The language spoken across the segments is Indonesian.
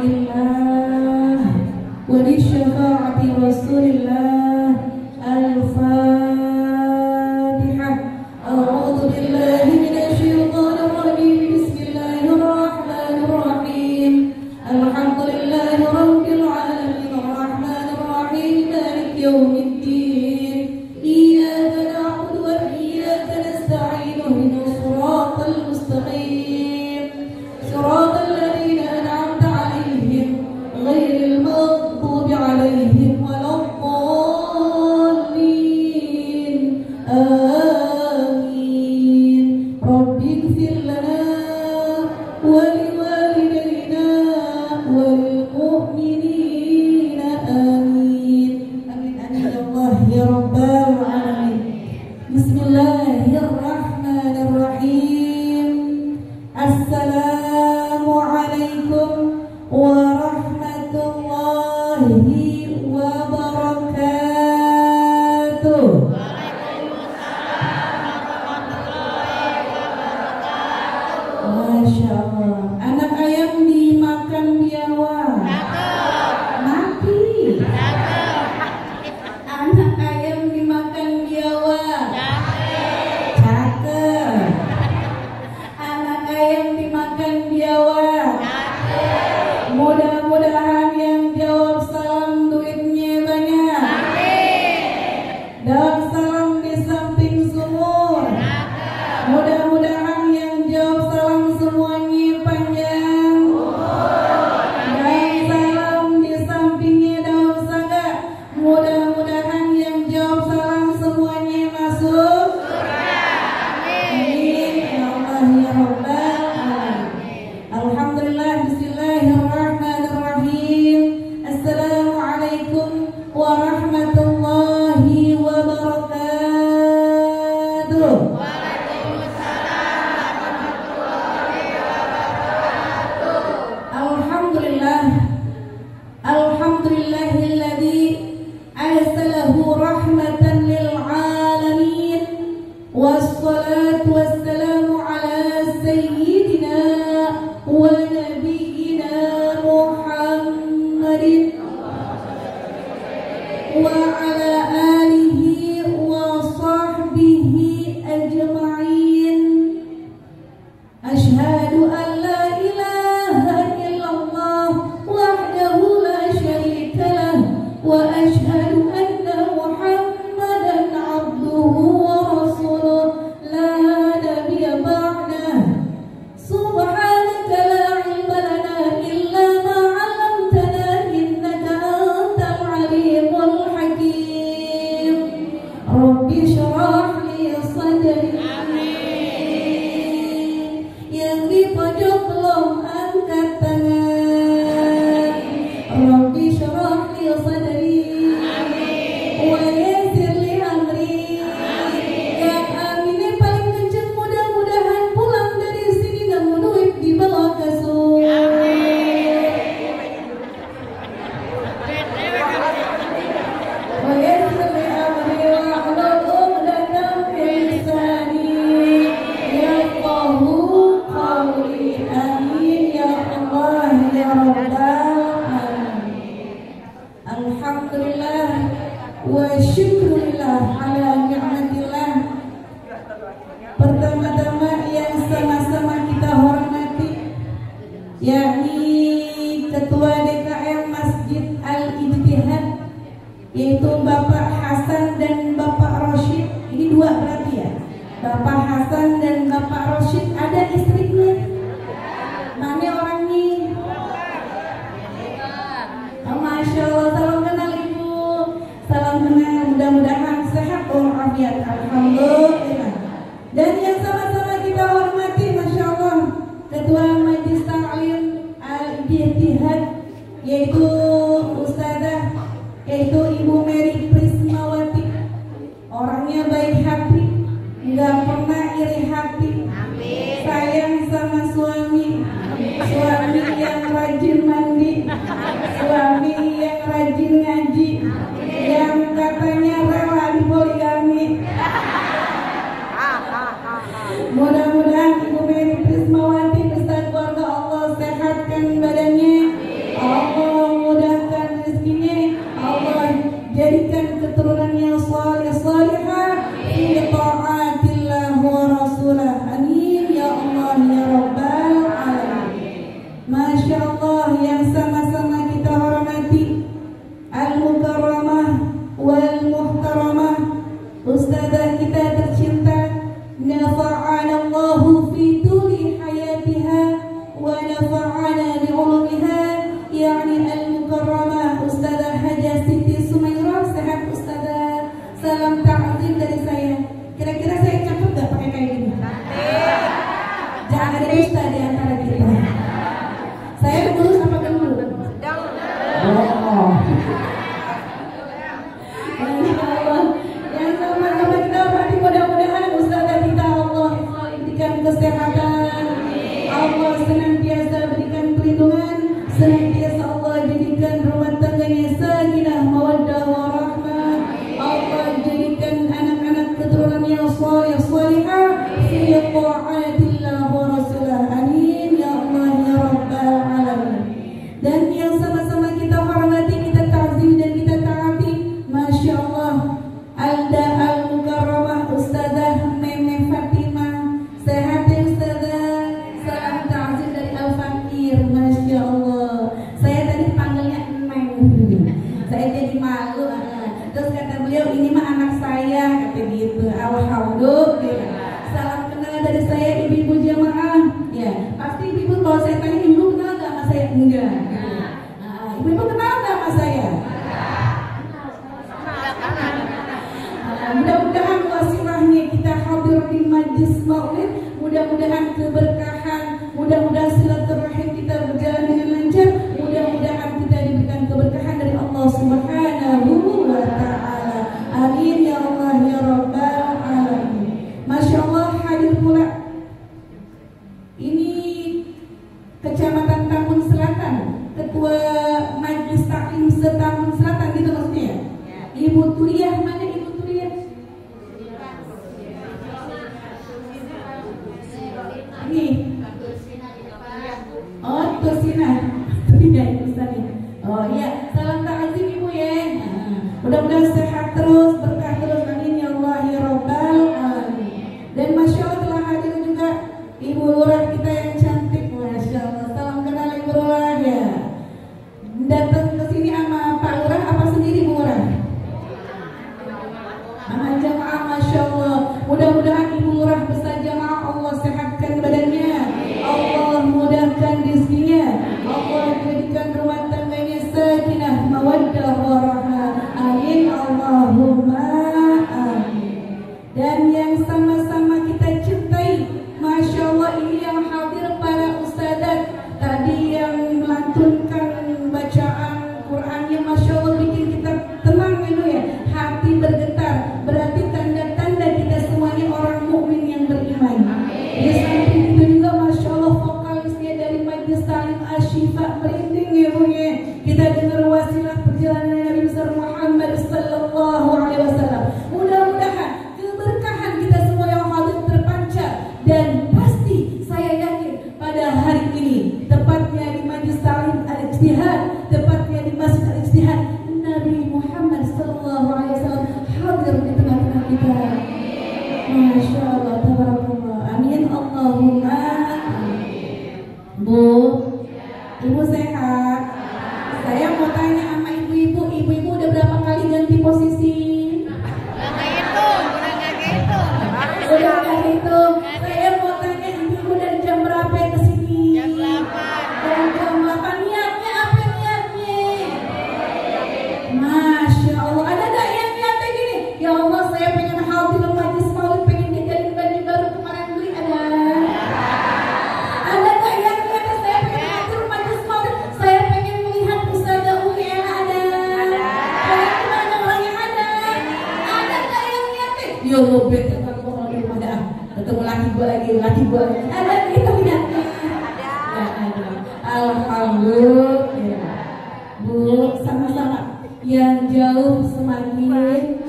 الله ولشفاعة رسول الله. الفاتحة. أعوذ بالله من الشيطان الرجيم. بسم الله الرحمن الرحيم. الحمد لله رب العالمين الرحمن الرحيم مالك يوم الدين. إياك نعبد وإياك نستعين اهدنا الصراط المستقيم صراط الذين أنعمت عليهم غير المغضوب عليهم ولا الضالين. آمين. رب اغفر لنا ولوالدينا وللمؤمنين. آمين. آمين آمين يا الله يا رب العالمين. بسم الله الرحمن الرحيم. السلام عليكم ورحمة الله وبركاته. Masya Allah. Anak ayam dimakan biawak. Mati. Anak ayam dimakan biawak. Cakep. Anak ayam dimakan biawak. Mudah-mudahan yang jawab salam duitnya banyak. Dan salam di samping sumur. Mudah-mudahan yang jawab salam semuanya panjang. Dan salam di sampingnya daun saga. Mudah-mudahan yang jawab salam semuanya masuk. Amin ya Allah ya Rabbal alamin. Alhamdulillah. Bismillahirrahmanirrahim. Assalamualaikum warahmatullahi wabarakatuh. Alhamdulillah. Alhamdulillahilladzi arsalahu rahmatan lil alamin. Wassalatu wassalamu ala sayyidina wa nabiyyina Muhammadin wa ala alihi wa sahbihi ajma'in. Asyhadu an la ilaha illallah wahdahu la syarika lah wa asyhadu anna Muhammadan abduhu wa rasuluh la nabiyya ba'dah. Subhanaka la ilma lana illa ma 'allamtana innaka antal alimul hakim. Rabbi shrah li sadri. Yang di pojok belum angkat tangan. Rabbi shrah li sadri wa yassir li amri. Yang aminnya paling kenceng mudah-mudahan pulang dari sini nemu duit di bawah kasur. Wa yassir li amri wa hlul 'uqdatam min lisani yafqahu qawli. Amin ya Allah ya Rabbal alamin. Alhamdulillah wa syukurillah ala ni'matillah. Pertama-tama yang sama-sama kita hormati yakni Ketua DKM Masjid Al-Ijtihad, yaitu Bapak Hasan dan Bapak Rosyid. Ini dua berarti ya, Bapak Hasan dan Bapak Rosyid. Ada istrinya? Mana orangnya? Oh, Masya Allah. Salam kenal Ibu. Salam kenal. Mudah-mudahan sehat walafiat. Alhamdulillah. Dan yang sama-sama kita hormati, Masya Allah, Ketua Majelis Ta'lim Al-Ijtihad, yaitu Ustazah, yaitu Ibu Mary Prismawati. Orangnya baik hati, nggak pernah iri hati. Sayang sama suami. Suami yang rajin mandi, suami yang rajin ngaji, yang katanya rela dipoligami. Mudah-mudahan Ibu Mary Prismawati beserta keluarga Allah sehatkan badannya, Allah mudahkan rezekinya, Allah jadikan keturunannya salih salihah fi ta'atillah wa rasulah. Amin ya Allah ya rabbal alamin. Masya Allah, yang sama-sama kita hormati al-mukarramah wal muhtaramah ustazah kita tercinta, nafa'ana Allahu fi tuli hayatiha wa nafa'ana bi'ulumiha, yakni al-mukarramah Ustazah Hajah Siti Sumairah. Sehat Ustazah, salam ta'zim dari saya. Kira-kira saya cakep gak pakai kayak gini? Jangan ada dusta di antara kita. Saya lulus apa belum? Oh. Masya Allah. Yang sama-sama kita hormati, mudah-mudahan Ustazah kita Allah berikan kesehatan, Allah senantiasa berikan perlindungan, senantiasa Allah jadikan rumah tangganya sakinah mawaddah warahmah, Allah jadikan anak-anak keturunannya salih salihah fi ta'atillah wa rasulah. Amin ya Allah ya rabbal alamin. Dan yang sama-sama kita hormati, kita ta'zim dan kita taati, Masya Allah, Alda al-Mukarramah Ustazah Meme Fatimah. Sehat ya Ustazah, salam ta'zim dari Al-Fakir. Masya Allah, saya tadi panggilnya Neng, saya jadi malu. Terus kata beliau, ini mah anak saya, kata gitu. Alhamdulillah. Salam kenal dari saya ibu-ibu jamaah. Ya, pasti ibu kalau saya tanya, ibu kenal gak sama saya? Enggak. Ibu-ibu kenal gak sama saya? Mudah-mudahan wasilahnya kita hadir di majlis maulid, mudah-mudahan keberkahan, mudah-mudahan silaturahim kita berjalan dengan lancar, mudah-mudahan kita diberikan keberkahan dari Allah Subhanahu wa taala. Amin ya Allah ya rabbal alamin. Masya Allah, hadir pula ini Kecamatan Tambun Selatan, Ketua Majelis Taklim Setambun Selatan, gitu maksudnya ya? Ibu Turiah, mana Ibu Turiah? Ini. Oh, Tusina. Turiah Ibu Sani. Oh iya, salam ta'zim Ibu ya. Mudah-mudahan sehat terus, berkah terus, amin ya Allah ya rabbal alamin. Dan Masya Allah telah hadir juga Ibu Lurah kita yang cantik, Masya Allah. Salam kenal Ibu Lurah ya. Datang ke sini sama Pak Lurah apa sendiri Bu Lurah? Sama jamaah, Masya Allah. Mudah-mudahan Ibu Lurah beserta jamaah Allah sehatkan badannya, Allah mudahkan rezekinya, Allah jadikan rumah tangganya sakinah mawaddah warahmah. Amin Allahumma amin. Dan yang sama-sama kita cintai, Masya Allah, ini yang hadir para ustadzat tadi yang melantunkan bacaan Qurannya, Masya Allah bikin kita tenang gitu ya, hati bergetar, berarti tanda-tanda kita semuanya orang mukmin yang beriman. Di samping itu juga Masya Allah vokalisnya dari Majelis Ta'lim Asy-Syifa merinding ya Bu ya. Kita dengar wasilah perjalanan Nabi besar Muhammad sallallahu alaihi wasallam. Mudah-mudahan keberkahan kita semua yang hadir terpancar, dan pasti saya yakin pada hari ini tepatnya di Majelis Ta'lim Al-Ijtihad, tepatnya di Masjid Al-Ijtihad, Nabi Muhammad sallallahu alaihi wasallam hadir di tengah-tengah kita. Masya Allah, tabarakallah. Amin Allahumma amin. Bu, Ibu sehat? Saya mau tanya sama ibu-ibu, ibu-ibu udah berapa kali ganti posisi? Udah gak hitung. Saya mau tanya ibu dari jam berapa ke sini? Jam 8. Dan jam 8 niatnya apa niatnya? Masya Allah, ada gak yang niatnya gini? Ya Allah, saya pengen hadir majlis maulid, pengen dijalin baju baru kemarin beli, ada? Ada gak yang niatnya saya pengen hadir majlis maulid, saya pengen melihat Ustazah Umi, ada? Pengen gimana orangnya, ada? Ada gak yang niatnya? Ya Allah, betul ketemu laki gue lagi, ada gitu ya? Ada. Alhamdulillah. Bu, sama-sama. Yang jauh semakin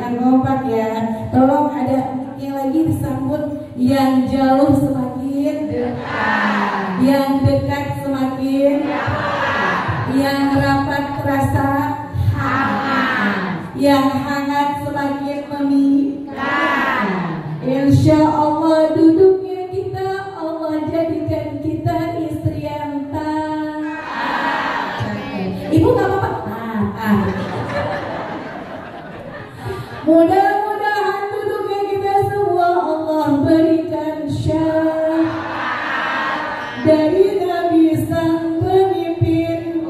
yang kompak ya. Tolong ada yang lagi disambut. Yang jauh semakin dekat, yang dekat semakin dekat. yang rapat terasa yang hangat semakin memikat. Insya Allah duduknya kita, Allah jadikan kita istri yang taat. Ibu nggak apa-apa. Mudah-mudahan duduknya kita semua Allah berikan syafaat dari Nabi sang pemimpin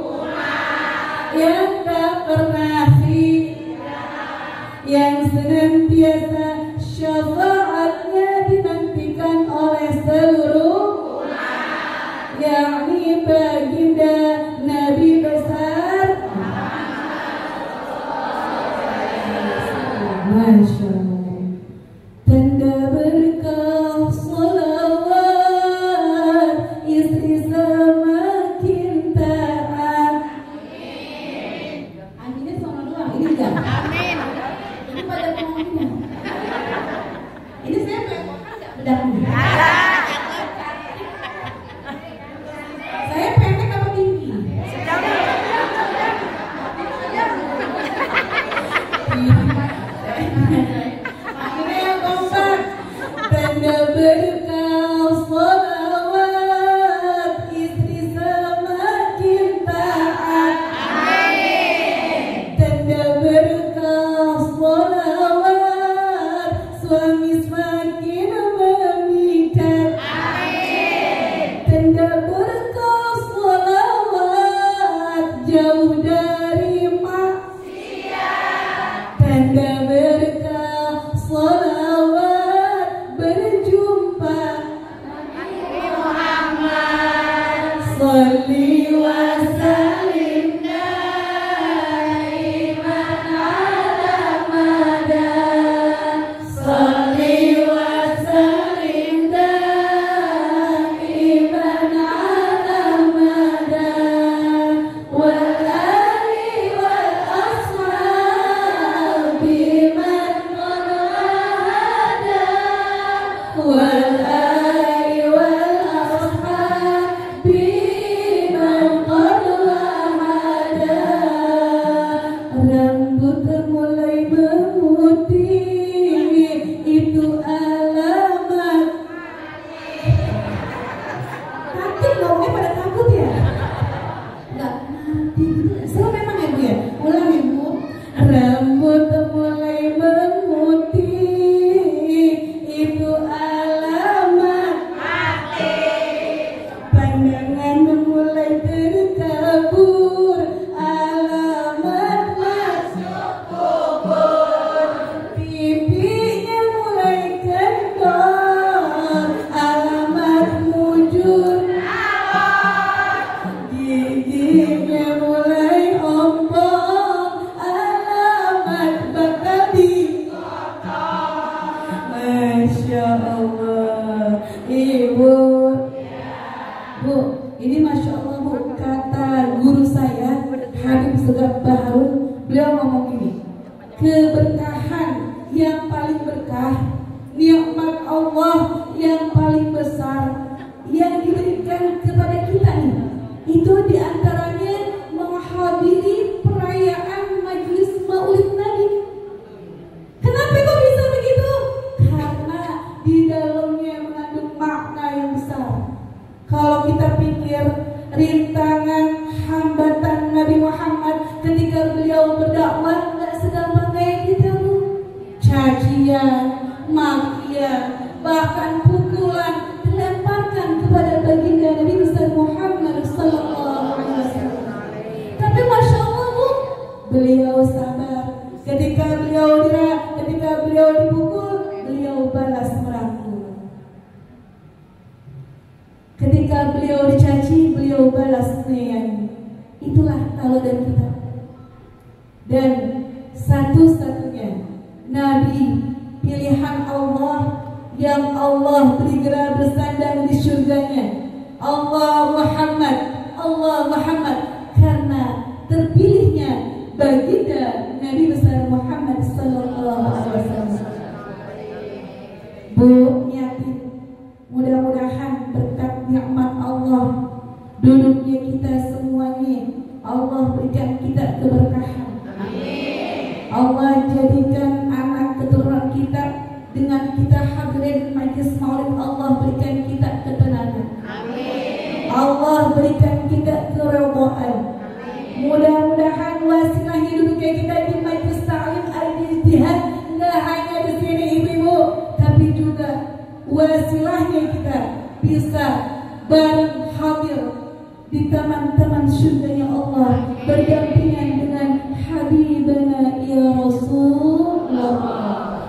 yang tak pernah yang senantiasa syafaatnya dinantikan oleh seluruh umat, yakni baginda Nabi besar Masya Allah. Tanda berkah salawat, istri semakin taat. Aminnya sama doang, ini enggak? Amin. Ini pada ngomongnya. Ini saya melepokan enggak bedaknya? Saya pendek apa tinggi? Akhirnya yang kompak. Tanda berkah salawat, istri semakin taat. Tanda berkah salawat, suami semakin memikat. Tanda berkah salawat, jauh dari maksiat. Tanda berkah salawat, berjumpa Nabi Muhammad. Sholli wa sallim daiman ala mada. Sholli wa sallim daiman ala mada. Wal ali wal ashabi man qad wahada. Wal ali wal ashabi man qad wahada. Rambut mulai memutih, itu alamat takut dong, pada takut ya? Enggak mati gitu ya? Seru memang ya Bu ya? Ulang Ibu. Rambut mulai memutih, itu alamat mati. Pandangan mulai terkabur, alamat masuk kubur. Pipinya mulai kendor, alamat mujur awal. Giginya mulai ompong, alamat bakal digotong. Masya Allah. Ibu, Bu, ini Masya Allah Bu, kata guru saya Habib Segaf Baharun, beliau ngomong gini, keberkahan yang paling berkah, nikmat Allah yang paling besar yang diberikan kepada kita nih, itu diantaranya menghadiri perayaan majelis Maulid Nabi. Kenapa kok bisa begitu? Karena di dalamnya mengandung makna yang besar. Kalau kita pikir rintangan hambatan Nabi Muhammad ketika beliau berdakwah nggak segampang kayak kita Bu. Cacian, makian, bahkan pukulan dilemparkan kepada baginda Nabi besar Muhammad sallallahu alaihi wasallam. Tapi Masya Allah Bu, beliau sabar. Ketika beliau dipukul, beliau balas merangkul. Ketika beliau dicaci, beliau balas menyayangi. Itulah teladan kita. Dan satu-satunya Nabi pilihan Allah yang Allah beri gelar bersandar di surganya, Allah Muhammad, karena terpilihnya baginda Nabi besar Muhammad sallallahu alaihi wasallam. Bu Yati, mudah-mudahan berkat nikmat Allah duduknya kita semuanya Allah berikan kita keberkahan. Allah jadikan anak keturunan kita, dengan kita hadirin majlis maulid, Allah berikan kita ketenangan. Allah berikan kita keridhaan. Mudah-mudahan wasilah hidupnya kita di majlis ta'lim al-ijtihad nggak hanya di sini ibu-ibu, tapi juga wasilahnya kita bisa bareng hadir di taman-taman surganya Allah, berdampingan dengan Habibana ya Rasulullah.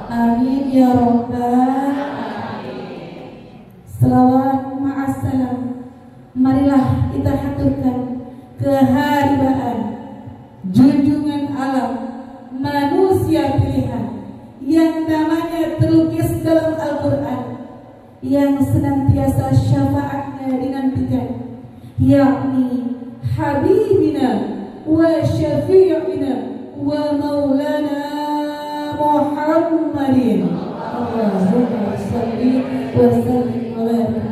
Amin ya Rabbal alamin. Salawat ma'assalam. Marilah kita haturkan keharibaan junjungan alam, manusia pilihan yang namanya terlukis dalam Al-Quran, yang senantiasa syafaatnya dinantikan, yakni Habibina wa syafi'ina wa maulana Muhammadin. Allahumma salli wa sallim wa barik.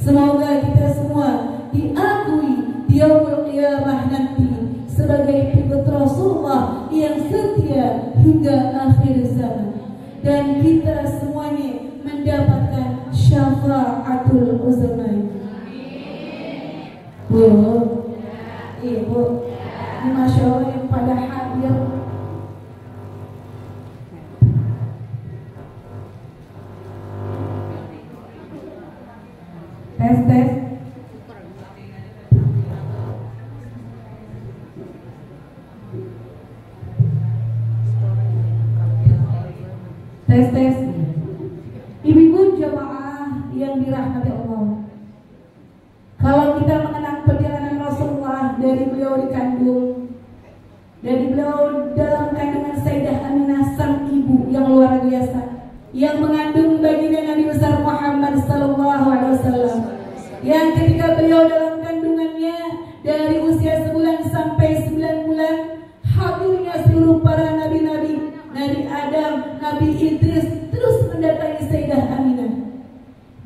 Semoga kita semua diakui di yaumul qiyamah nanti sebagai pengikut Rasulullah yang setia hingga akhir zaman, dan kita semuanya mendapatkan syafaatul uzma. Bu, ibu, ini masya Allah yang pada hadir. Tes. Tes. Ibu-ibu jamaah yang dirahmati Allah, kalau kita mengenang perjalanan Rasulullah dari beliau dikandung, dari beliau dalam kandungan Sayyidah Aminah sang ibu yang luar biasa, yang mengandung baginda Nabi besar Muhammad sallallahu alaihi wasallam, yang ketika beliau dalam kandungannya dari usia sebulan sampai 9 bulan hadirnya seluruh para nabi-nabi, Nabi Adam, Nabi Idris terus mendatangi Sayyidah Aminah.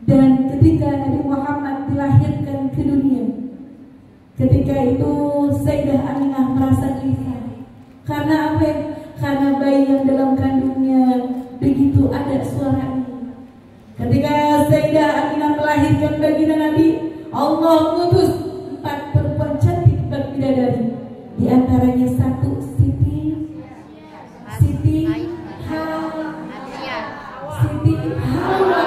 Dan ketika Nabi Muhammad dilahirkan ke dunia, ketika itu Sayyidah Aminah merasa gelisah. Karena apa? Karena bayi yang dalam kandungnya begitu ada suaranya. Ketika Sayyidah Aminah melahirkan baginda Nabi, Allah mengutus 4 perempuan cantik berbidadari. Di antaranya satu Siti Hawa.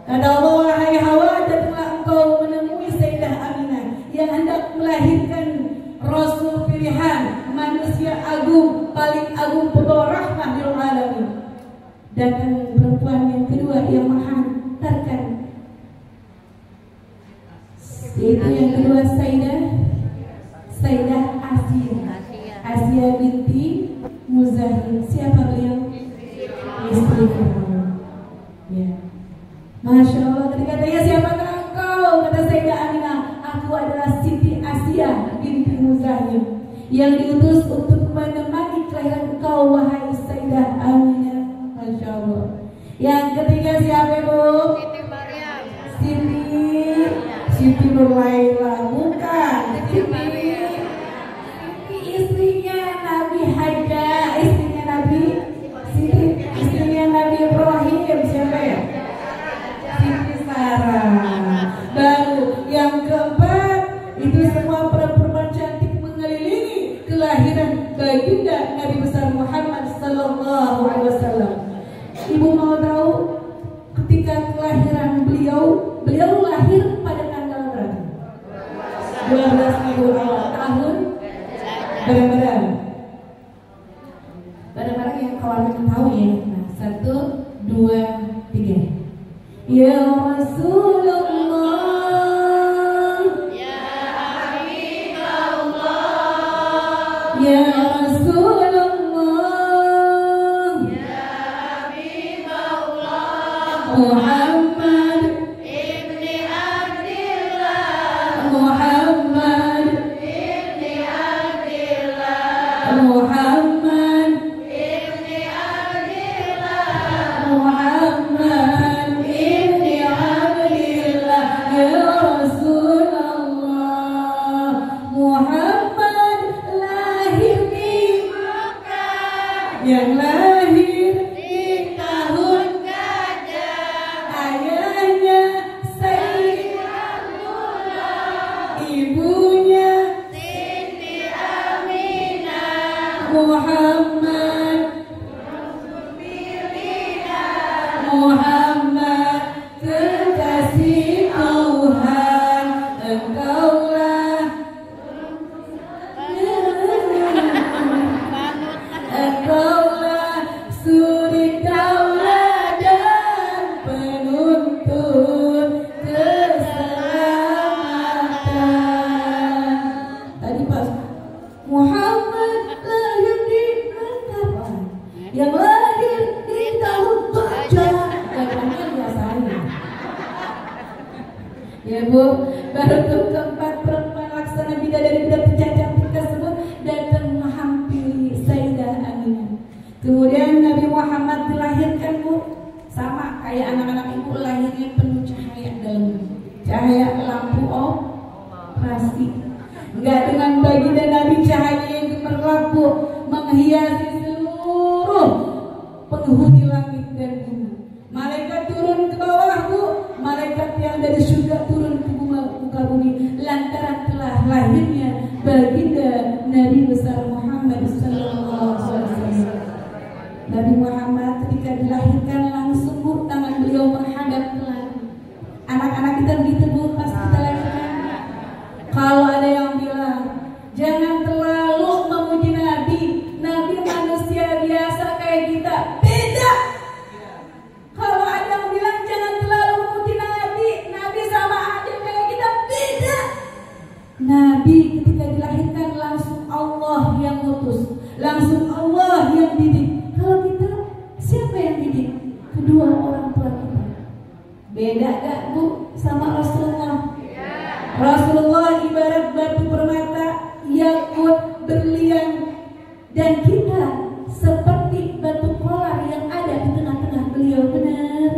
Kata Allah, wahai Hawa, datanglah engkau menemui Sayyidah Aminah yang hendak melahirkan Rasul pilihan, manusia agung, paling agung, pembawa rahmah lil alamin. Dan perempuan yang kedua yang menghantarkan, yaitu yang kedua Sayyidah Asia binti Muzahir. Siapa beliau? Istri Fir'aun. Ya. Masya Allah, ketika tanya siapakah engkau, kata Sayyidah Aminah, aku adalah Siti Asia binti Muzahir yang diutus untuk menemani kelahiran engkau, wahai Sayyidah Aminah. Masya Allah. Yang ketiga siapa, Bu? Siti Maryam. Siti Nurlaila. Bukan. Siti istrinya Nabi Hajar, istrinya Nabi Ibrahim. Siapa ya? Siti Sarah. Baru yang keempat, itu semua perempuan cantik mengelilingi kelahiran baginda Nabi besar Muhammad sallallahu alaihi wasallam. Ibu mau tahu ketika kelahiran beliau lahir pada tanggal berapa? 12 minggu awal tahun barang-barang yang kawan tahu ya. Nah, 1, 2, 3. Ya Rasulullah, ya Habibullah, ya Rasulullah, ya Habibullah, Muhammad ibni Abdillah, Muhammad ibni Abdillah, Muhammad ibni Abdillah, Muhammad ibni Abdillah, ya Rasulullah, Muhammad ibunya Siti Aminah Muhammad Muhammad kekasih Tuhan, Engkaulah Engkaulah suri tauladan penuntun keselamatan. Tadi pas Muhammad lahir di kapan? Yang lahir di tahun Bajang. Katanya biasanya. Ya Bu, baru keempat perempuan laksana bidadari bidadari cantik tersebut datang menghampiri Sayyidah Aminah. Kemudian Nabi Muhammad dilahirkan Bu, sama kayak anak-anak ibu, lahirnya penuh cahaya dalamnya, cahaya lampu operasi. Enggak dengan baginda Nabi cahaya yang gemerlap Bu, menghiasi seluruh penghuni langit dan bumi. Malaikat turun ke bawah Bu, malaikat yang dari surga turun ke muka bumi lantaran telah lahirnya baginda Nabi besar Muhammad sallallahu alaihi wasallam. Nabi Muhammad ketika dilahirkan langsung Bu, tangan beliau menghadap ke langit. Anak-anak kita begitu Bu, pas kita lahirkan. Kalau ada yang bilang jangan terlalu memuji Nabi, Nabi manusia biasa kayak kita, beda. Kalau ada yang bilang jangan terlalu memuji Nabi, Nabi sama aja kayak kita, beda. Nabi ketika dilahirkan langsung Allah yang utus, langsung Allah yang didik. Kalau kita, siapa yang didik? Kedua orang tua kita. Beda gak Bu sama Rasulullah? Rasulullah ibarat batu permata, yakut, berlian, dan kita seperti batu kolar yang ada di tengah-tengah beliau. Benar?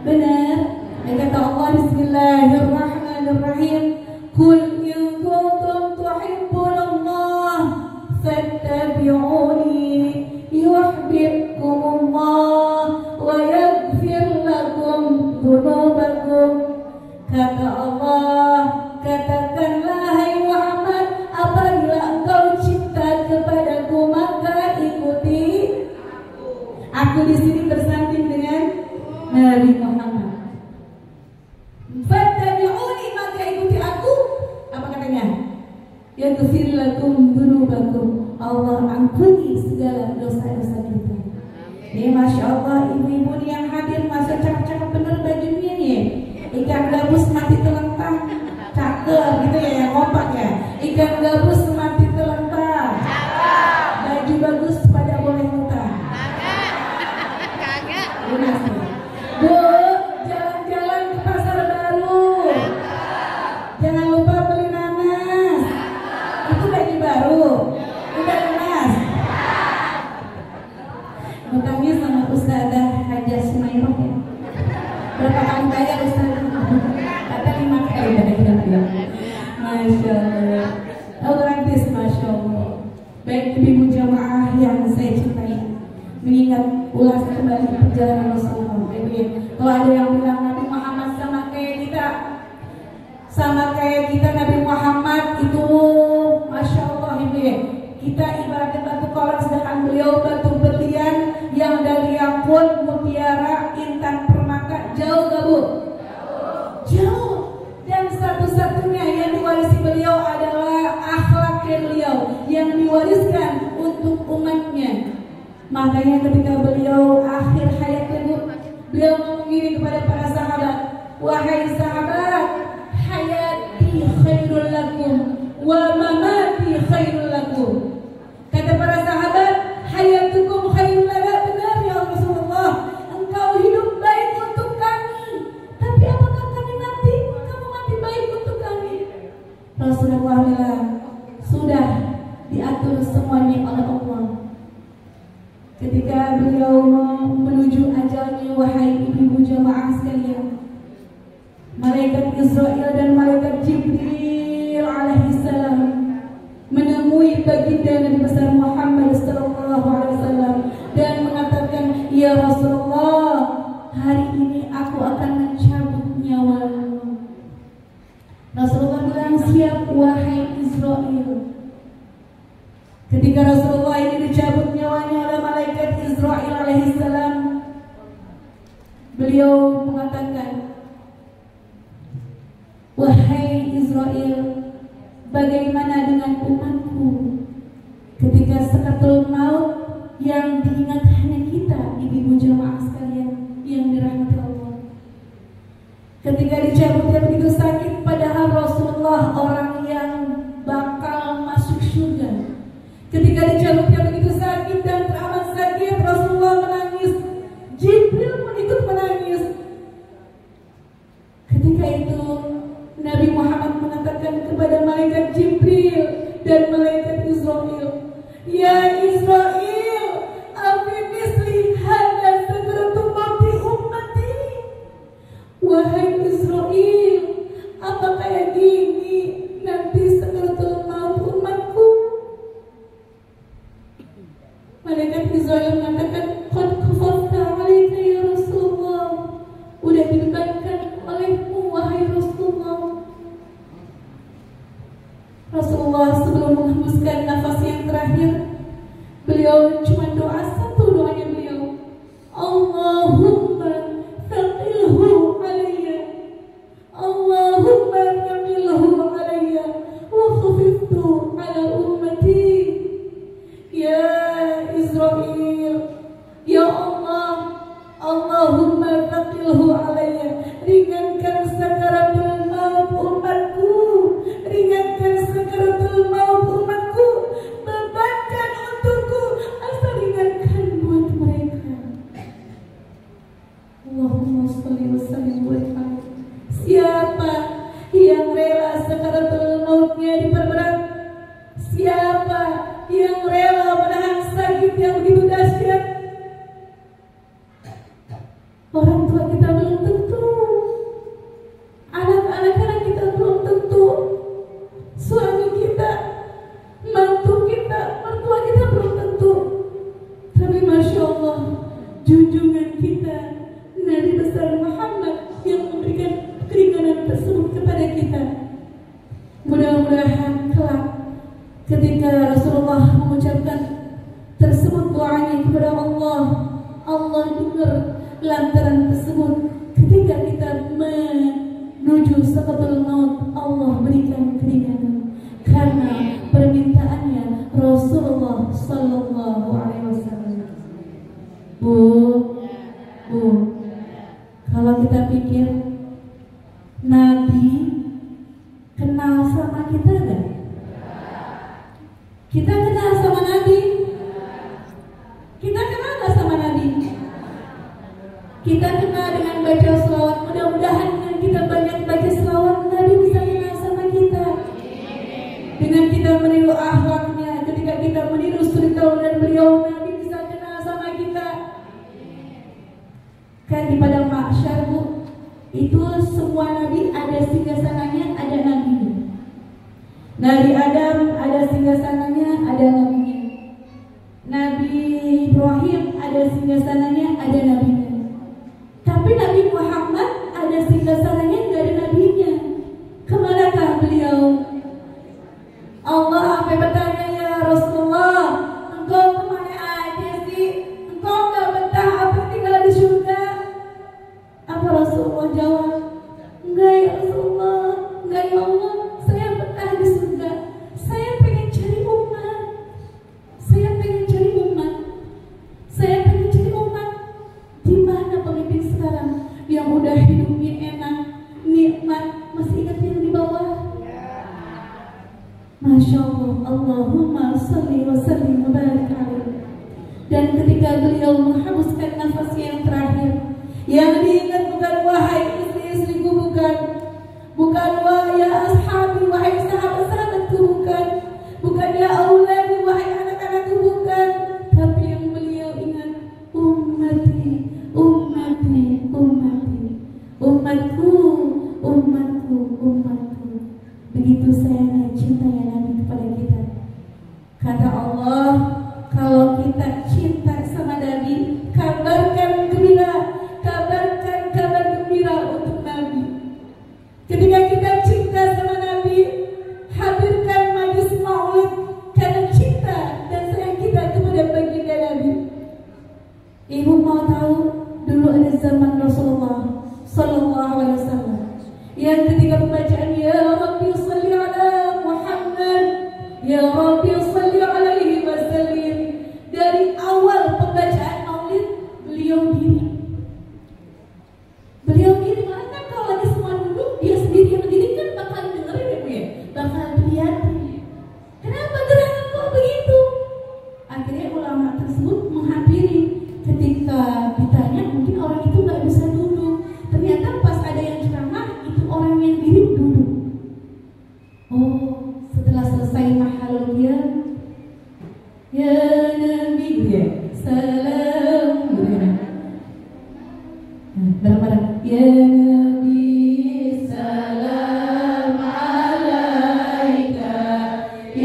Benar? Dan kata Allah Bismillahirrahmanirrahim, Kul in kuntum tuhibbunallah fattabi'uni yuhibbukumullah wa yaghfir lakum dhunubakum. Kata Allah, katakanlah hai Muhammad, apabila engkau cinta kepadaku maka ikuti aku. Di sini bersanding dengan Nabi Muhammad. Fattabi'uni, maka ikuti aku. Apa katanya? Yaghfir lakum dzunubakum. Allah ampuni segala dosa-dosa kita. Nih Masya Allah, ibu-ibu nih yang hadir, masa cakep-cakep bener bajunya nih. Ikan gabus mati telentang, cakep gitu ya, yang kompak ya. Ikan gabus mati telentang, baju bagus pada boleh utang. Kagak. Bu, jalan-jalan ke pasar baru. Jangan lupa beli nanas. Itu baju baru. Udah nanas. Utangnya sama Ustazah Hajar Sumairah ya. Berapa kali bayar Ustazah? Kata 5 kali pada kita bilang. Masya Allah. Gratis, Masya Allah. Baik ibu jamaah yang saya cintai, mengingat ulas kembali perjalanan Rasulullah. Kalau ada yang bilang Nabi Muhammad sama kayak kita, Nabi Muhammad itu Masya Allah ibu ya. Kita ibaratnya batu kolar, sedangkan beliau batu berlian yang dari yakut, mutiara, intan, permata. Jauh gak Bu? Jauh. Dan satu-satunya yang diwarisi beliau adalah akhlaknya beliau yang diwariskan untuk umatnya. Makanya ketika beliau akhir hayatnya Bu, beliau ngomong gini kepada para sahabat, wahai sahabat, hayati khairul lakum wa mamati khairul lakum. Kata para sahabat, hayatukum khairul lana. Benar ya Rasulullah, engkau hidup baik untuk kami, tapi apakah kami mati? Kamu mati baik untuk kami. Rasulullah bilang, sudah diatur semuanya oleh Allah. Ketika beliau menuju ajalnya, wahai ibu-ibu jamaah sekalian, malaikat Israel dan malaikat Jibril alaihissalam menemui baginda Nabi besar Muhammad sallallahu alaihi wasallam dan mengatakan, ya Rasulullah, hari ini aku akan mencabut nyawamu. Rasulullah bilang, siap wahai Israel. Ketika Rasulullah ini dicabut nyawanya oleh malaikat Israel alaihissalam, beliau mengatakan, wahai Israel, bagaimana dengan umatku ketika sakatul maut yang diingat hanya kita, ibu-ibu jemaah sekalian yang dirahmati Allah. Ketika dicabutnya begitu sakit, padahal Rasulullah orang yang bakal masuk surga. Ketika dicabutnya begitu sakit dan teramat sakit, Rasulullah menangis. Jibril pun ikut menangis. Ketika itu Nabi Muhammad mengatakan kepada malaikat Jibril dan malaikat Israel, ya Israel, afinisli hada sakratu mauti ummati. Wahai Israel, apa kayak gini nanti sakratul maut umatku? Malaikat Israel mengatakan, qad khafafta alaika ya Rasulullah. Udah dibebankan olehmu wahai Rasulullah. Rasulullah sebelum menghembuskan nafas yang terakhir, beliau cuma doa satu, doanya beliau, Allahumma thaqilhu alayya, Allahumma thaqilhu alayya wa khafiftu ala ummati. Ya Israel, ya Allah, Allahumma thaqilhu alayya, ringankan sakaratul maut umatku, ringankan sakaratul maut umatku, bebankan untukku, asal ringankan buat mereka. Allahumma sholli wa sallim wa barik. Siapa yang rela sakaratul mautnya diperberat? Siapa yang rela menahan sakit yang begitu dahsyat? Orang tua kita belum tentu, anak-anak kita belum tentu, suami kita, mantu kita, mertua kita belum tentu. Tapi Masya Allah, junjungan kita Nabi besar Muhammad yang memberikan keringanan tersebut kepada kita. Mudah-mudahan kelak ketika Rasulullah mengucapkan tersebut doanya kepada Allah, Allah dengar lantaran tersebut. Ketika kita menuju sakatul maut, Allah berikan keringanan karena permintaannya Rasulullah Sallallahu Alaihi Wasallam. Bu, kalau kita pikir Nabi kenal sama kita enggak? Kita kenal sama Nabi? Kita kenal nggak sama Nabi? Kita kenal dengan baca selawat. Mudah-mudahan dengan kita banyak baca selawat, Nabi bisa kenal sama kita. Dengan kita meniru akhlaknya, ketika kita meniru suri tauladan beliau, Nabi bisa kenal sama kita. Kan di padang mahsyar, Bu, itu semua Nabi ada singgasananya, ada nabinya. Nabi Adam ada singgasananya, ada nabinya. Nabi Ibrahim ada singgasananya, ada nabinya. Tapi Nabi Muhammad ada singgasananya, nggak ada nabinya. Kemanakah beliau? Allah sampai bertanya, ya Rasulullah, engkau kemana aja sih? Engkau nggak betah apa tinggal di surga? Apa Rasulullah jawab? Enggak ya Rasulullah, enggak ya Allah, saya betah di surga. Saya pengen cari umat. Saya pengen cari umat. Saya pengen cari umat. Di mana pemimpin sekarang yang udah hidupnya enak, nikmat, masih ingat yang di bawah? Masya Allah, Allahumma sholli wa sallim wa barik alaihi. Dan ketika beliau menghembuskan nafas yang terakhir, yang diingat bukan wahai istri-istriku, bukan wahai ya ashabi, wahai sahabat-sahabatku, bukan ya auladi, wahai anak-anakku, bukan. Tapi yang beliau ingat, ummati, ummati, ummati, umatku, umatku, umatku. Begitu sayangnya cintanya Nabi kepada kita. Kata Allah, kalau kita cinta sama Nabi, kabarkan gembira, kabarkan kabar gembira untuk Nabi.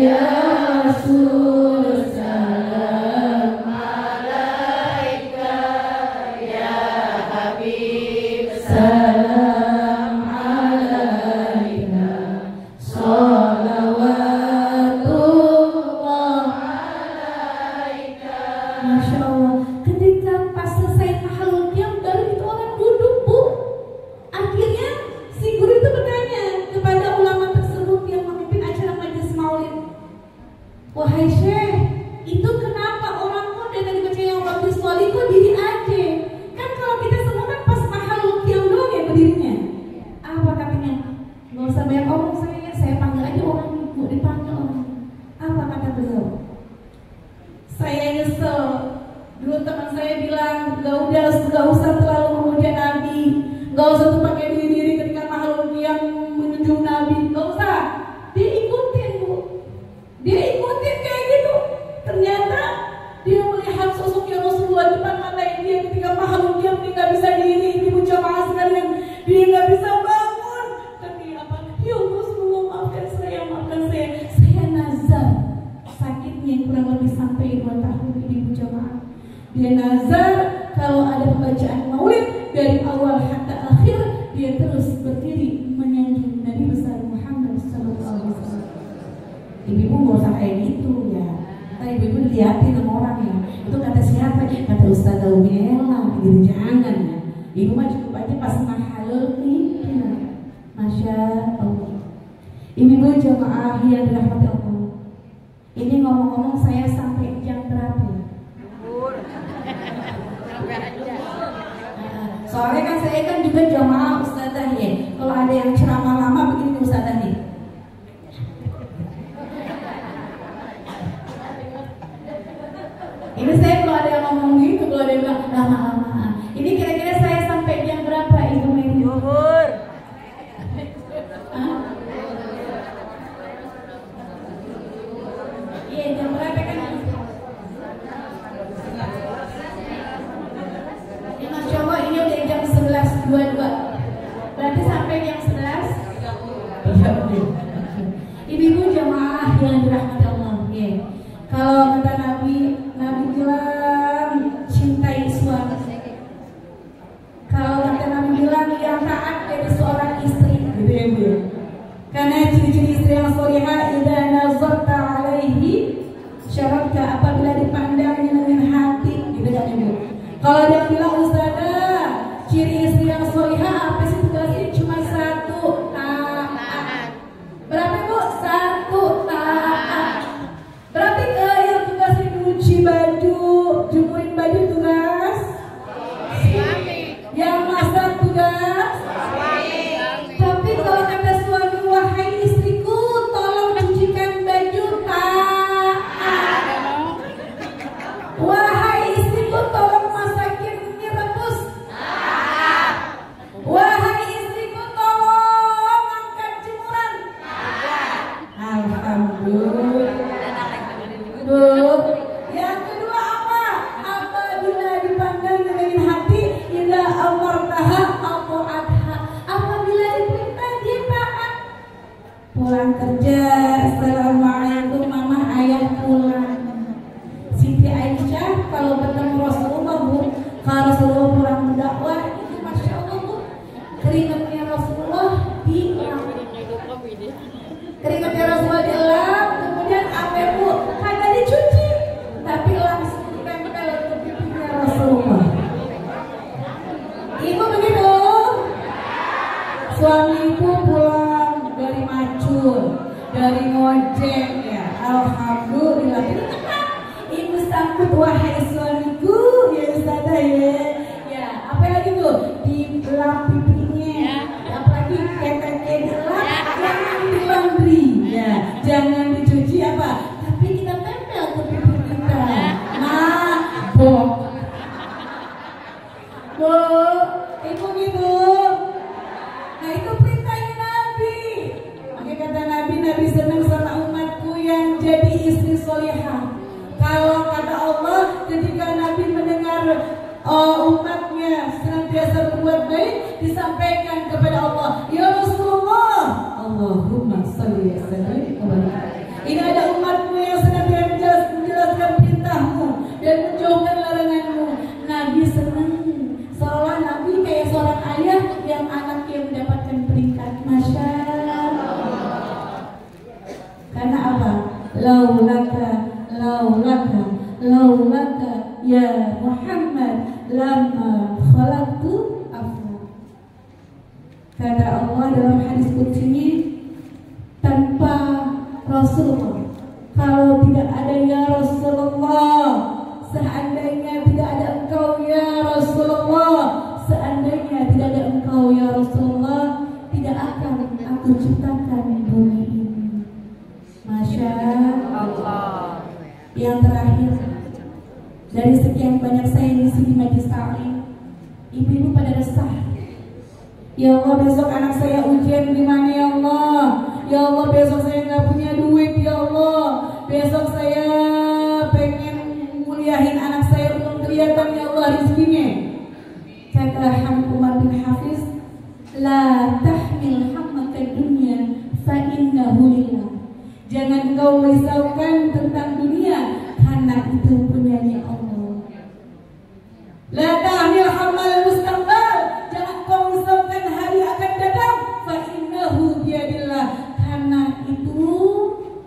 Ya Rasul salam alaika, ya Habib salam alaika, sholawatullah alaika. Masya Allah, ketika pas selesai tahlul qiyam baru itu orang duduk, Bu. Akhirnya si guru itu bertanya kepada ulama tersebut yang memimpin acara majelis maulid, wahai Syekh, itu kenapa orang kok dari baca yang Rabbi Sholih kok diri aja? Kan kalau kita semua kan pas tahlul qiyam doang ya berdirinya. Apa katanya? Gak usah banyak omong, saya panggil aja orang ibu, dipanggil orang. Apa kata beliau? Saya nyesel. Dulu teman saya bilang, gak usah terlalu memuja Nabi, gak usah tuh pakai diri ketika tahlul qiyam menunjuk Nabi, gak usah. Dia ikutin, Bu. Dia ikutin kayak gitu. Ternyata dia melihat sosoknya Rasulullah depan mata dia ketika tahlul qiyam, dia gak bisa diri, ibu jamaah sekalian, dia gak bisa bangun. Tapi apa? Ya Rasulullah, maafkan saya nazar. Sakitnya kurang lebih sampai 2 tahun ibu jamaah. Dia nazar kalau ada pembacaan maulid dari awal hatta akhir, dia terus berdiri menyanjung Nabi besar Muhammad sallallahu alaihi wasallam. Ibu nggak usah kayak gitu ya. Tapi ibu dilihatin sama orang ya. Itu kata siapa? Kata Ustazah Umiela. Gitu, jangan ya. Ibu mah cukup aja pas mahalul qiyam. Masya Allah. Ibu jamaah yang dirahmati Allah. Ini ngomong-ngomong saya sampai jam berapa ya? Soalnya kan saya kan juga jamaah ustazah ya. Kalau ada yang ceramah lama begini ustazah nih. Ini saya kalau ada yang ngomong gitu, kalau ada yang bilang lama-lama. Ini kira-kira saya sampai jam berapa Ibu Mei? Zuhur. Iya, jam berapa kan? Masya Allah, ini udah jam 11.22. Berarti sampai jam 11. Ibu-ibu jamaah yang dirahmati Allah. Kalau kata Nabi bilang cintai suami. Kalau kata Nabi bilang yang taat jadi seorang istri, gitu ya Bu. Karena ciri-ciri istri yang sholihah, idza nazarta alaihi syarabta, apabila dipandangnya dengan hati, gitu kan Ibu. Kalau dia bilang ustazah, ciri istri yang sholihah apa sih tugasnya? Cuma 1, taat. Berapa Bu? 1, taat. Berarti yang tugasnya nyuci baju, jumurin baju tugas suami. Yang masak tugas suami. Tapi kalau kata suami, wahai istriku, tolong cucikan baju, taat. Wahai istriku, tolong masakin mie rebus, taat. Wahai istriku, tolong angkat jemuran, taat. Alhamdulillah. Bu, yang kedua apa? Apabila dipandang dengan hati, idza amartaha ata'atha. Apabila diperintah dia taat. Pulang kerja, assalamualaikum mama, ayah pulang. Siti Aisyah kalau bertemu Rasulullah, Bu, kalau Rasulullah pulang mendakwah, itu masya Allah Bu, keringatnya Rasulullah hilang. Keringatnya Rasulullah hilang, kemudian apa Bu? Kagak dicuci, tapi langsung tempel ke pipinya Rasulullah. Ibu begitu. Suamiku pulang dari macul, dari ngojek ya, alhamdulillah. Ibu sambut, wahai suamiku, ya ustazah ya. Ya, apa lagi tuh? Dilap pipinya, apalagi keteknya dilap, jangan di laundry, ya, jangan dicuci apa, tapi kita tempel ke pipi kita. Mabok. Bu, ibu gitu. Nah itu perintahnya Nabi. Makanya kata Nabi senang sama umatku yang jadi istri sholihah. Kalau kata Allah, ketika Nabi mendengar umatnya senantiasa berbuat baik, disampaikan kepada Allah, ya Rasulullah, Allahumma sholli wa sallim. Ini ada laulaka laulaka laulaka ya Muhammad lama khalaqtu aflak. Kata Allah dalam hadis qudsi, tanpa Rasulullah, kalau tidak ada ya Rasulullah, seandainya tidak ada engkau ya Rasulullah, seandainya tidak ada engkau ya Rasulullah, tidak akan aku ciptakan bumi ini. Masya Allah. Yang terakhir, dari sekian banyak saya di sini majlis taklim, ibu-ibu pada resah. Ya Allah, besok anak saya ujian gimana ya Allah? Ya Allah, besok saya nggak punya duit ya Allah. Besok saya pengen muliahin anak saya, belum kelihatan ya Allah rezekinya. Kata Habib Umar bin Hafiz, la tahmil hammaka dunya fa innahu lillah. Jangan kau risaukan tentang dunia, karena itu punyanya Allah. La tahmil hammal mustaqbal. Jangan kau risaukan hari akan datang, fa innahu biyadillah. Karena itu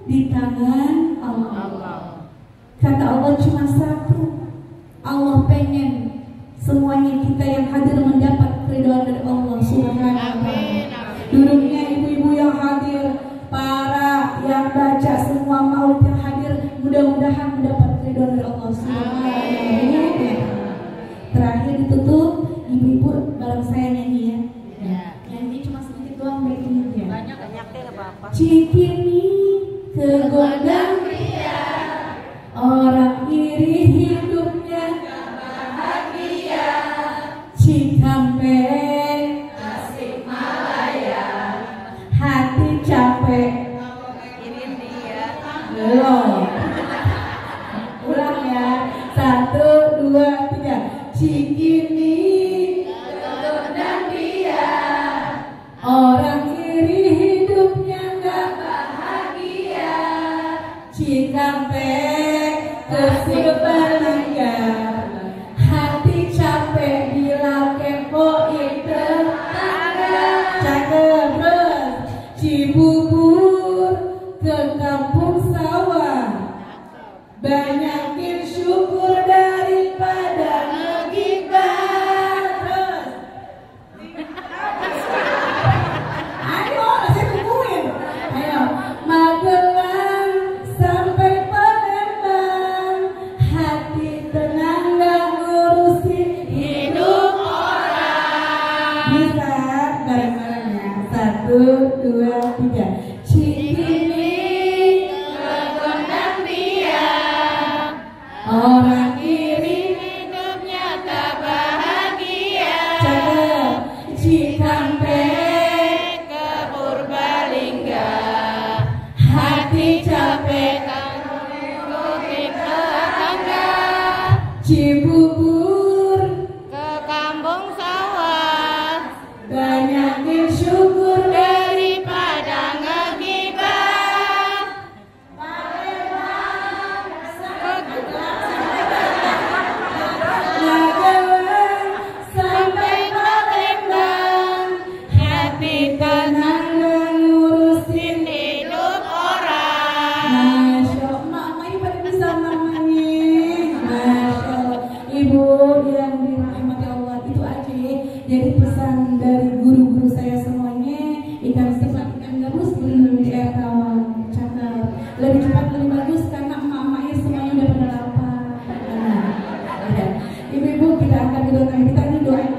di tangan Allah. Kata Allah cuma satu. Allah pengen semuanya kita yang hadir mendapat keridhaan dari Allah Subhanahu wa taala. Duduknya ibu-ibu yang hadir, para yang baca, semua maulid yang hadir, mudah-mudahan mendapat keridhaan dari Allah Subhanahu wa taala. Terakhir ditutup, ibu-ibu bareng saya nyanyi ya. Nyanyi cuma sedikit doang, baik ini ya. Banyak deh apa-apa. Cikini kegodang pria, orang iri hidupnya gak bahagia. Cikampek Tasikmalaya, hati capek mikirin dia. Belum. Ulang ya. 1, 2, 3. Cikini kegodang pria, orang iri hidupnya gak bahagia. Cikampek Tasikmalaya, hati capek bila kepoin tetangga. Cakep. Terus Cibubur ke kampung sawah, banyakin syukur daripada ngegibah. Terus ayo, saya tungguin. Ayo, Magelang sampai Palembang, hati tenang gak ngurusin hidup orang. Bisa bareng-bareng ya. 1, 2, 3. Cikini kegodang pria, orang iri hidupnya tak bahagia. Cakep. Cikampek ke Purbalingga, hati capek ngikutin tetangga. Cibubur ke kampung sawah, banyakin syukur daripada ngegibah. Magelang sampai Palembang, hati tenang ngurusin hidup orang. Masya Allah, mamanya pada bisa mamanya. Masya Allah, ibu yang dirahmati Allah, itu aja ya. Jadi pesan dari guru-guru saya semuanya, ikan sifat ikan gabus berlindung di air tawar. Cakep. Lebih cepat lebih bagus karena emak-emaknya semuanya udah pada lapar. Ada. Ibu-ibu kita akan doakan, kita ini doain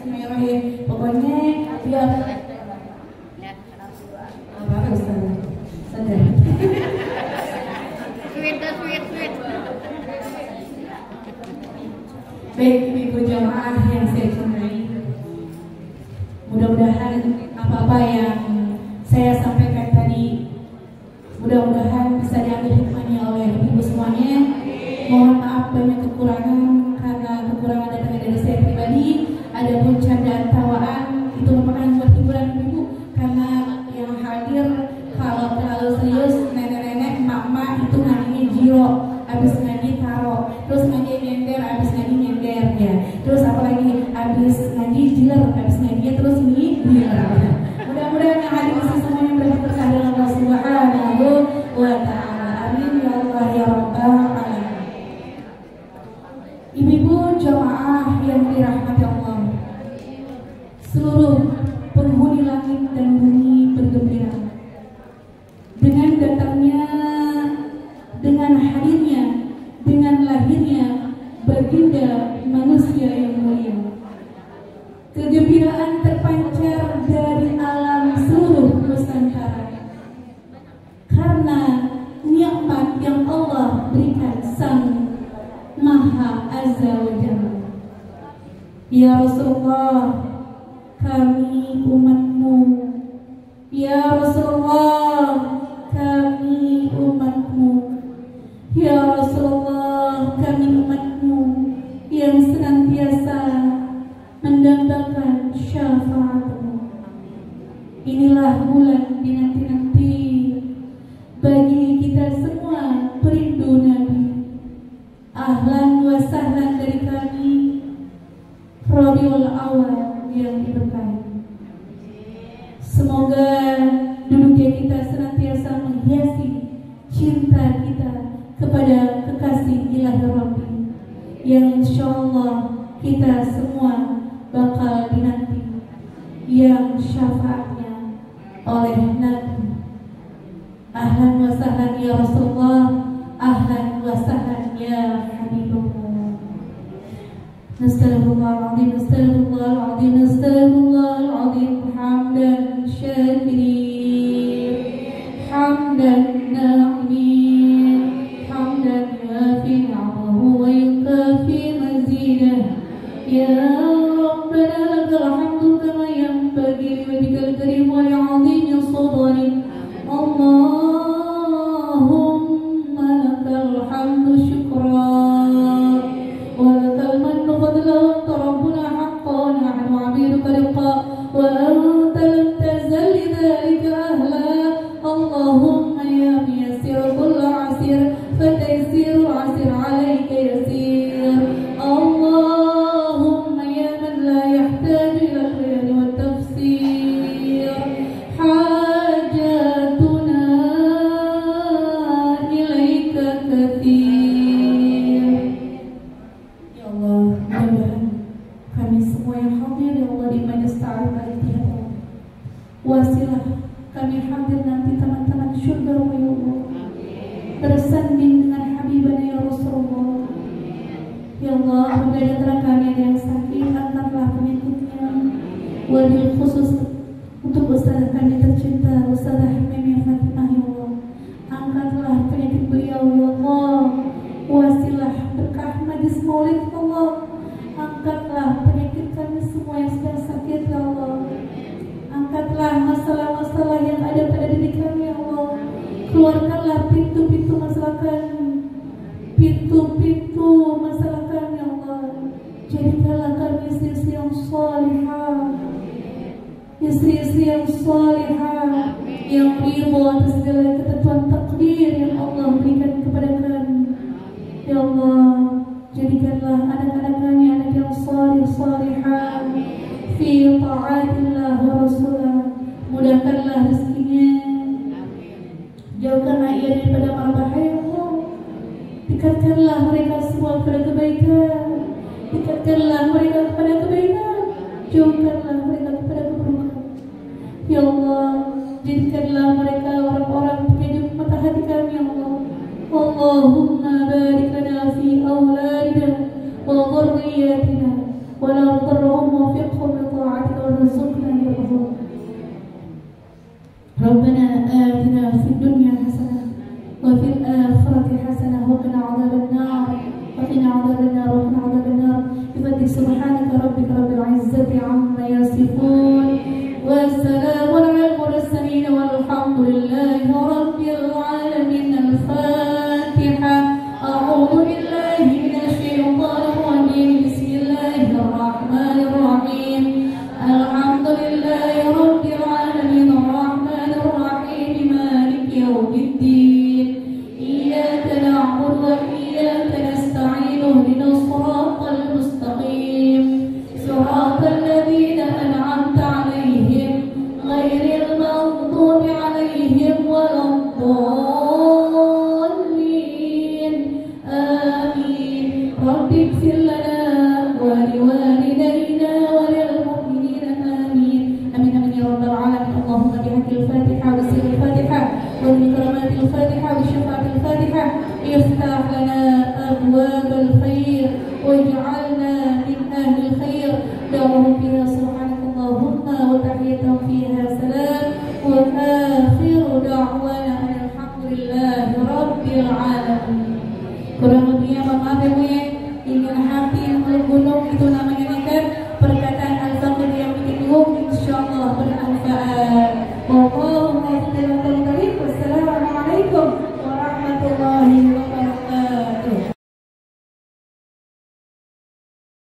merah ya. Pokoknya biar apa Ustaz? Sadar. Sweet. Baik ibu jamaah yang saya cintai, mudah-mudahan apa-apa yang saya sampaikan tadi, mudah-mudahan bisa diambil hikmahnya oleh ibu semuanya. Mohon maaf banyak kekurangan, karena kekurangan datangnya dari saya pribadi. Adapun candaan tawaan itu merupakan buat hiburan ibu, karena yang hadir kalau terlalu serius, nenek-nenek, emak-emak itu ngajinya jiro, habis ngaji taro, terus ngaji nyender, habis ngaji nyender ya. Terus apalagi habis ngaji jiler, habis ngaji terus nyender. Mudah-mudahan yang hadir semuanya berkat Allah Subhanahu wa taala. dengan hadirnya, dengan lahirnya baginda manusia yang mulia. Kegembiraan terpancar dari alam seluruh Nusantara karena nikmat yang Allah berikan Sang Maha Azza wa Jalla. Ya Rasulullah, kami umatmu. Ya Rasulullah, kami umatmu. Ya Rasulullah, kami umatmu yang senantiasa mendambakan syafaatmu. Inilah bulan dinanti-nanti bagi kita semua perindu Nabi. Ahlan wa sahlan dari kami, Rabiul Awal yang diberkahi. Semoga duduknya kita senantiasa menghiasi cinta kita kepada kekasih ilahi Rabbi, yang insyaallah kita semua bakal dinanti, yang syafaatnya oleh Nabi. Ahlan wa sahlan ya Rasulullah, ahlan wa sahlan ya Habibullah. Nastaghfirullahaladzim, nastaghfirullahaladzim, nastaghfirullahaladzim. Hamdan syakirin, hamdan na'imin, hamdan yafi ni'amahu wa yukafi mazidah. Ya Rabbana lakal hamdu kama yanbaghi liwajhikal karim wa li'azimi sultanik. Allahumma lakal hamdu syukran wa lakal mannu fadlan rabbuna haqqan wa nahnu 'abiduka liqa wa anta lam tazal lidzalika ahla. Allahumma ya muyassir kull 'asir fataysirul 'asir 'alaika yasir. Allahumma ya man la yahtaju ila al-bayan wa tafsir, hajatuna ilaika katsir. Ya Allah, mudah-mudahan kami semua yang hadir ya Allah di majelis ta'aruf al-ihtihad, wasilah kami hadir nanti teman-teman syurga ya Allah, bersanding dengan Habibana ya Rasulullah. Ya Allah, apabila di antara kami ada yang sakit, angkatlah penyakitnya. Wabil khusus untuk ustazah kami tercinta, Ustazah Mimi Fatimah ya Allah, angkatlah penyakit beliau ya Allah. Wasilah berkah majlis maulid ya Allah, angkatlah penyakit kami semua yang sedang sakit ya Allah. Angkatlah masalah-masalah yang ada pada diri kami ya Allah. Keluarkanlah pintu-pintu masalah kami, pintu-pintu masalah kami ya Allah. Jadikanlah kami istri-istri yang salihah, istri-istri yang salihah, yang ridho atas segala ketentuan takdir yang Allah berikan kepada kami. Ya Allah, jadikanlah anak-anak kami anak yang salih-salihah fi ta'atillah wa rasulah. Mudahkanlah rezekinya, jauhkanlah ia daripada mara bahaya ya Allah. Dekatkanlah mereka semua kepada kebaikan, dekatkanlah mereka kepada kebaikan, jauhkanlah mereka kepada keburukan. Ya Allah, jadikanlah mereka orang-orang penyejuk mata hati kami ya Allah. Allahumma barik lana fi awladina wa dhurriyyatina wa la tadurhum wa fiqhum li ta'atika wa rizqna ya Allah. Rabbana atina fid dunya hasanah wa fil akhirati hasanah wa qina 'adzaban nar wa qina 'adzaban nar wa qina 'adzaban nar. Bi subhanaka rabbika rabbil 'izzati 'amma yasifun wa salamun 'alal mursalin walhamdulillahi rabbil 'alamin. Al-Fatihah. A'udzu billahi minasy syaithanir rajim. Bismillahirrahmanirrahim. Alhamdulillahi rabbil 'alamin arrahmanir rahim maliki yaumiddin. Iyyaka na'budu wa iyyaka nasta'in. Ihdinas siratal mustaqim. Siratal ladzina an'amta 'alaihim ghairil maghdubi 'alaihim waladdallin. Amin. Rabbi ighfir lana wa liwalidayna wa lil mu'minina. Amin. Amin amin ya rabbal alamin. Allahumma bihaqqil Fatihah wa sirril Fatihah wa bi karamati الفاتحة بشفاعة الفاتحة افتح لنا أبواب الخير واجعلنا من أهل الخير دعوهم فيها سبحانك اللهم وتحيتهم فيها سلام وآخر دعوانا أن الحمد لله رب العالمين. Kurang lebihnya maaf ya Bu ya. Ingin hati yang menggunung itu namanya nikah. Perkataan Al-Faqih yang menyinggung insyaallah bermanfaat.